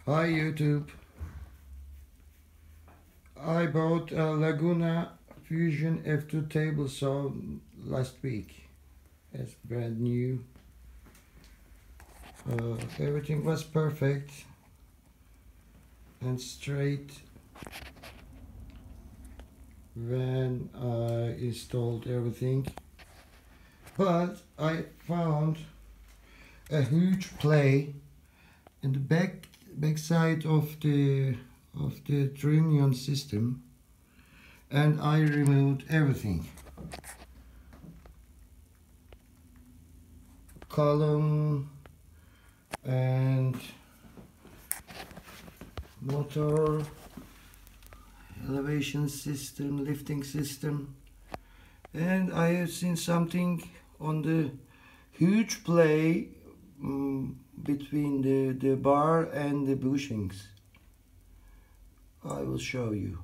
Hi YouTube. I bought a Laguna Fusion F2 table saw last week. It's brand new. Everything was perfect and straight when I installed everything. But I found a huge play in the back side of the Trinion system, and I removed everything. Column and motor, elevation system, lifting system, and I have seen something on the huge play between the bar and the bushings. I will show you.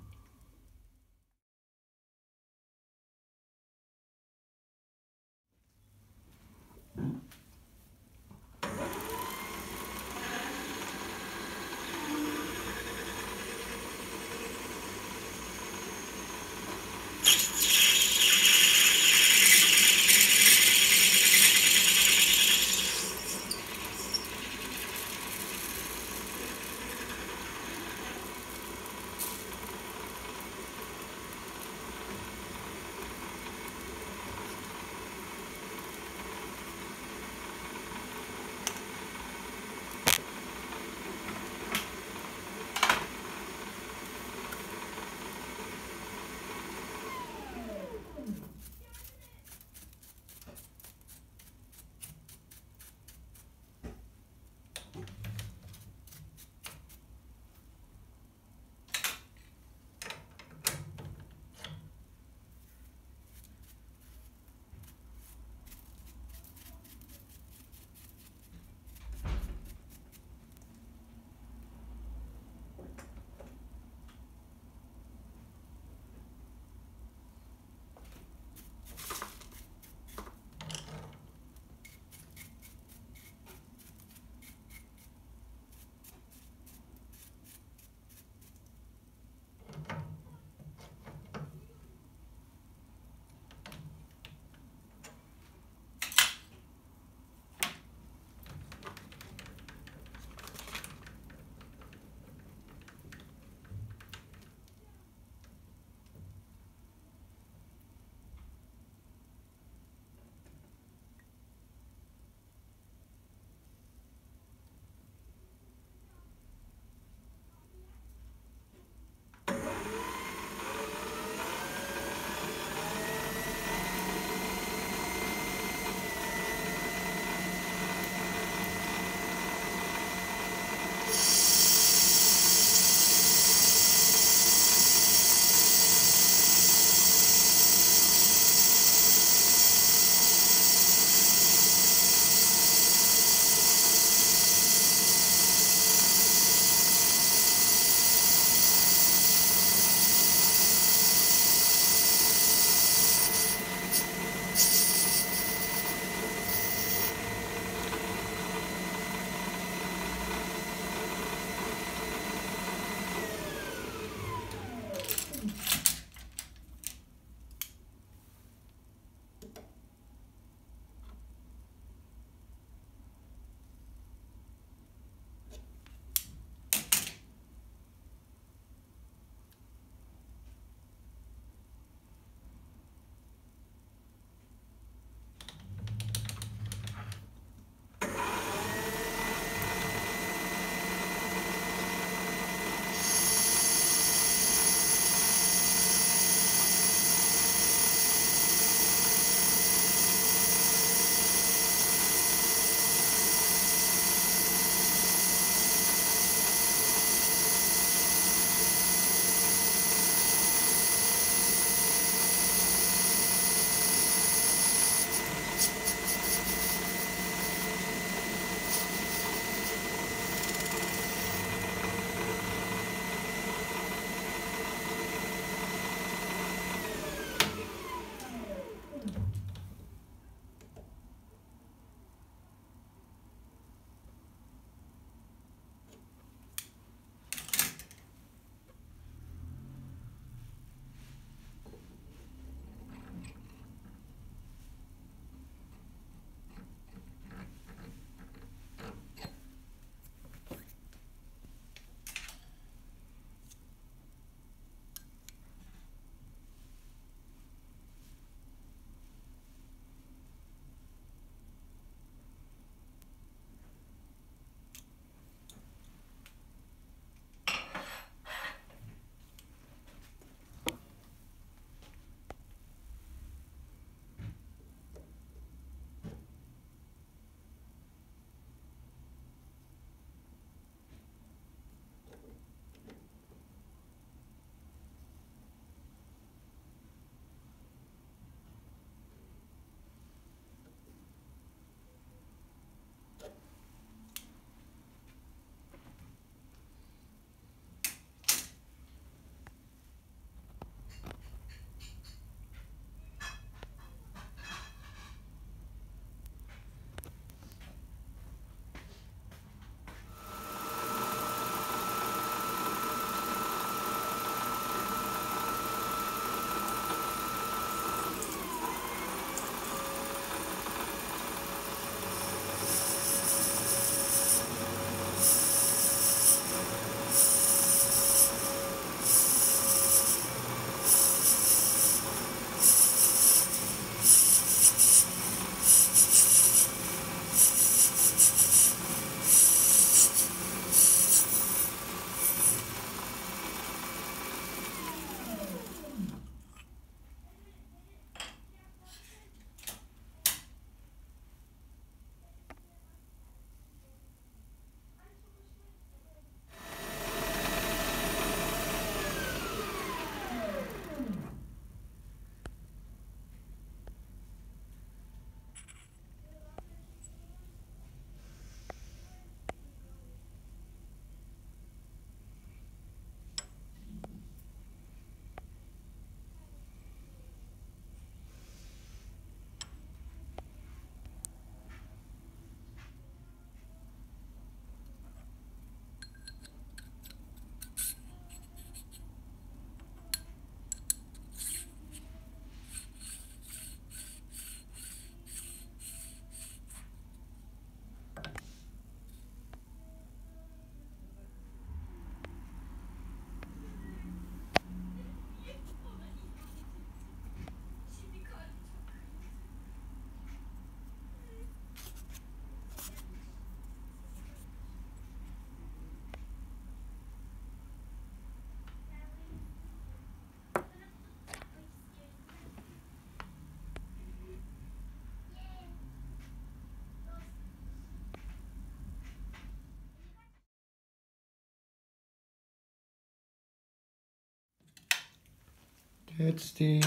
That's the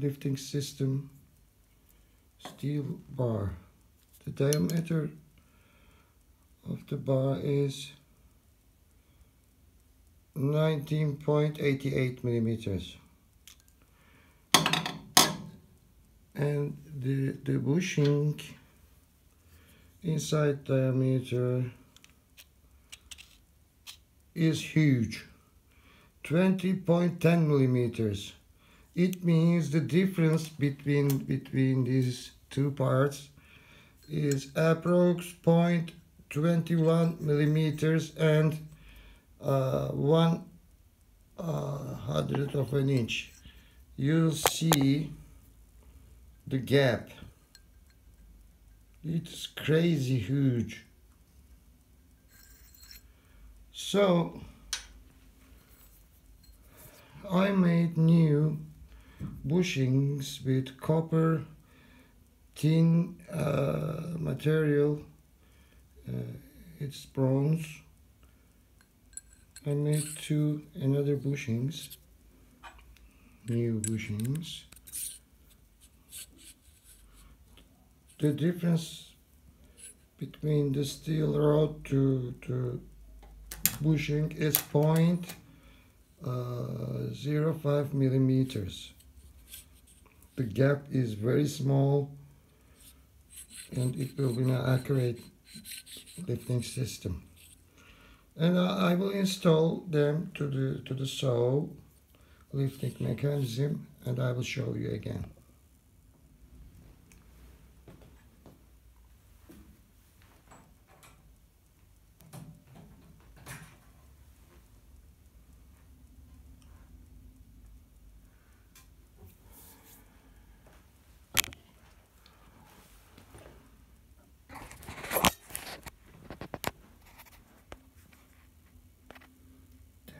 lifting system steel bar. The diameter of the bar is 19.88 millimeters, and the bushing inside diameter is huge, 20.10 millimeters. It means the difference between these two parts is approx 0.21 millimeters and 1/100 of an inch. You'll see the gap. It's crazy huge. So I made new bushings with copper tin material. It's bronze. I made another bushings, new bushings. The difference between the steel rod to bushing is 0.05 millimeters. The gap is very small, and it will be an accurate lifting system. And I will install them to the saw lifting mechanism, and I will show you again.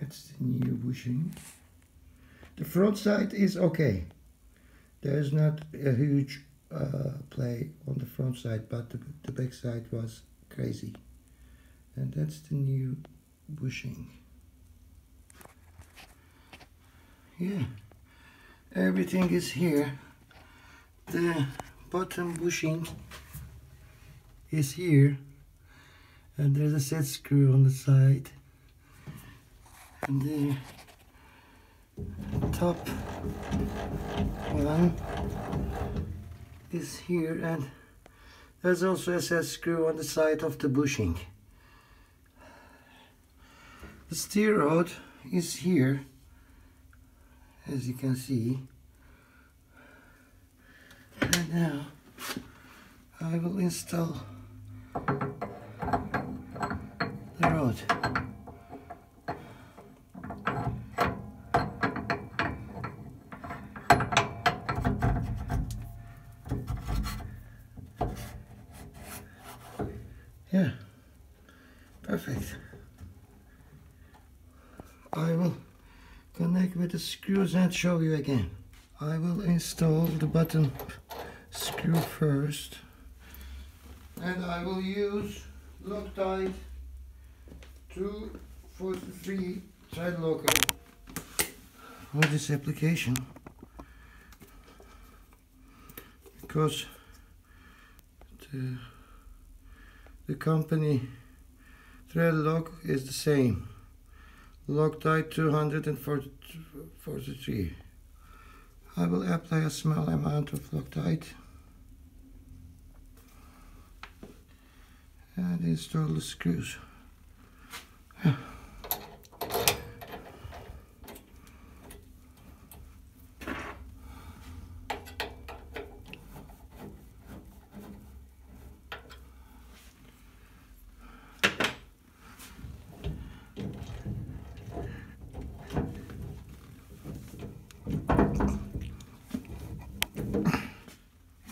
That's the new bushing. The front side is okay. There's not a huge play on the front side, but the back side was crazy. And that's the new bushing. Yeah, everything is here. The bottom bushing is here, and there's a set screw on the side. And the top one is here, and there's also a set screw on the side of the bushing. The steer rod is here, as you can see. And now I will install the rod. Yeah, perfect. I will connect with the screws and show you again. I will install the bottom screw first, and I will use Loctite 243 thread locker for this application, because the company thread lock is the same, Loctite 243. I will apply a small amount of Loctite and install the screws.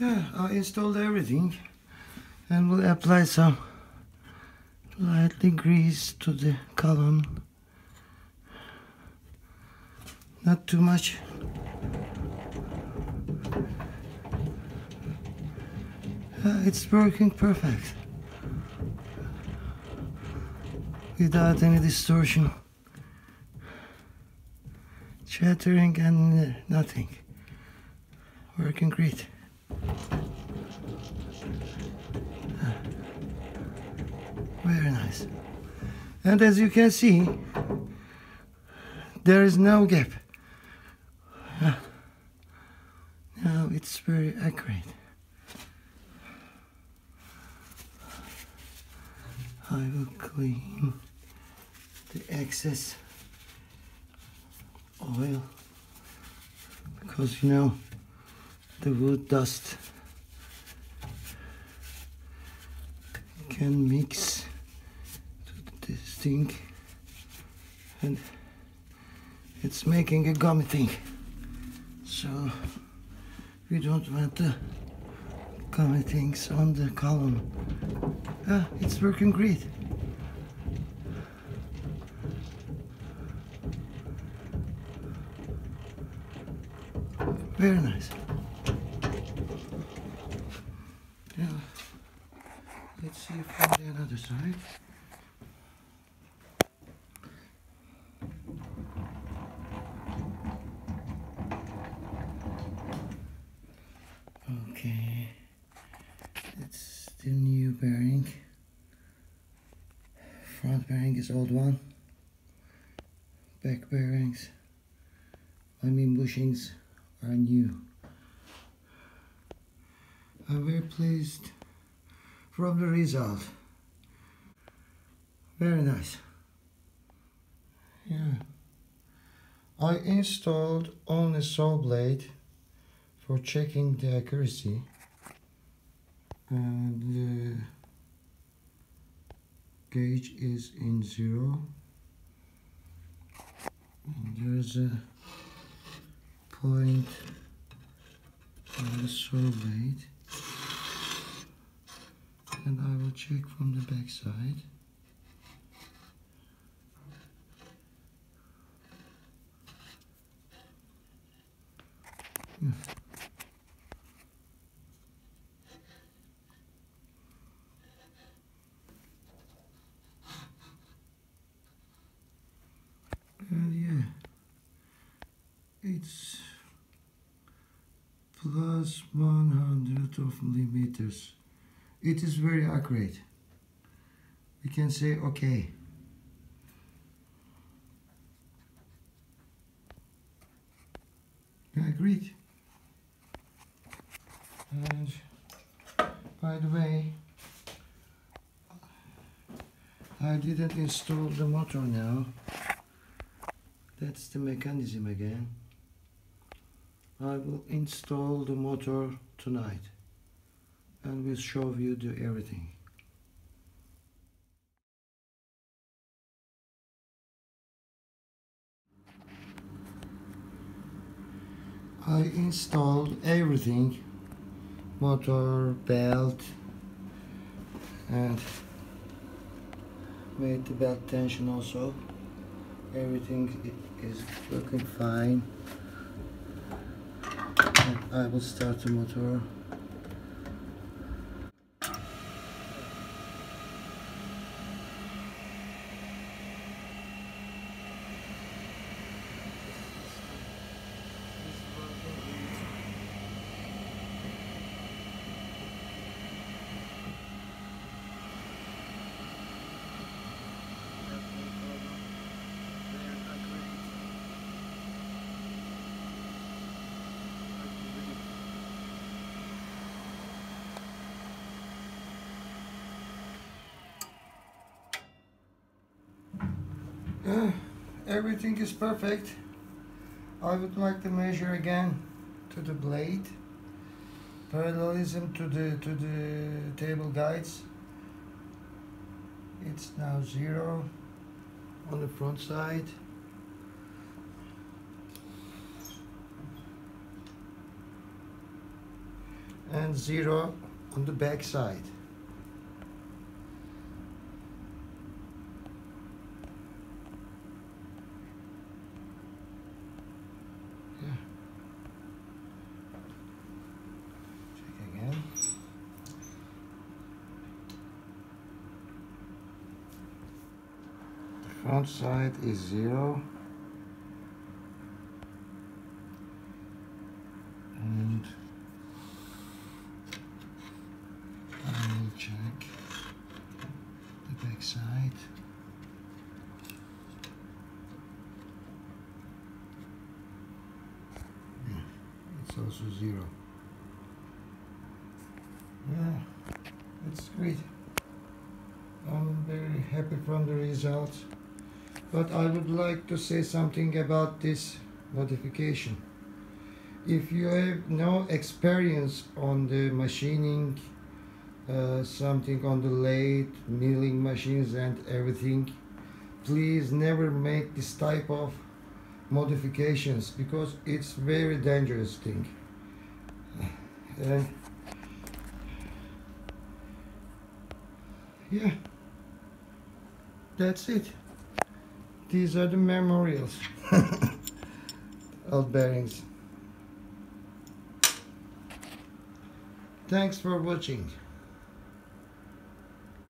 Yeah, I installed everything, and will apply some lightly grease to the column. Not too much. It's working perfect, without any distortion. chattering and nothing. Working great. Very nice. And as you can see, there is no gap. Now it's very accurate. I will clean the excess oil because, you know, the wood dust can mix to this thing and it's making a gummy thing, so we don't want the gummy things on the column. It's working great. Very nice. Now, let's see from the other side. Okay, it's the new bearing. Front bearing is old one. Back bearings, bushings, are new. I'm very pleased from the result. Very nice. Yeah. I installed on a saw blade for checking the accuracy, and the gauge is in 0. And there's a point on the saw blade, and I will check from the back side. And yeah, it's plus 100 of millimeters. It is very accurate. We can say okay. Yeah, great. And by the way, I didn't install the motor now. That's the mechanism again. I will install the motor tonight and we'll show you everything. I installed everything, motor, belt, and made the belt tension also. Everything is working fine. And I will start the motor. Everything is perfect. I would like to measure again to the blade, parallelism to the table guides. It's now 0 on the front side, and 0 on the back side. Front side is 0. back side. It's also 0. Yeah, that's great. I'm very happy from the results. But I would like to say something about this modification. If you have no experience on the machining, something on the lathe, milling machines and everything, please never make this type of modifications, because it's very dangerous thing. And yeah, that's it. These are the memorials of bearings. Thanks for watching.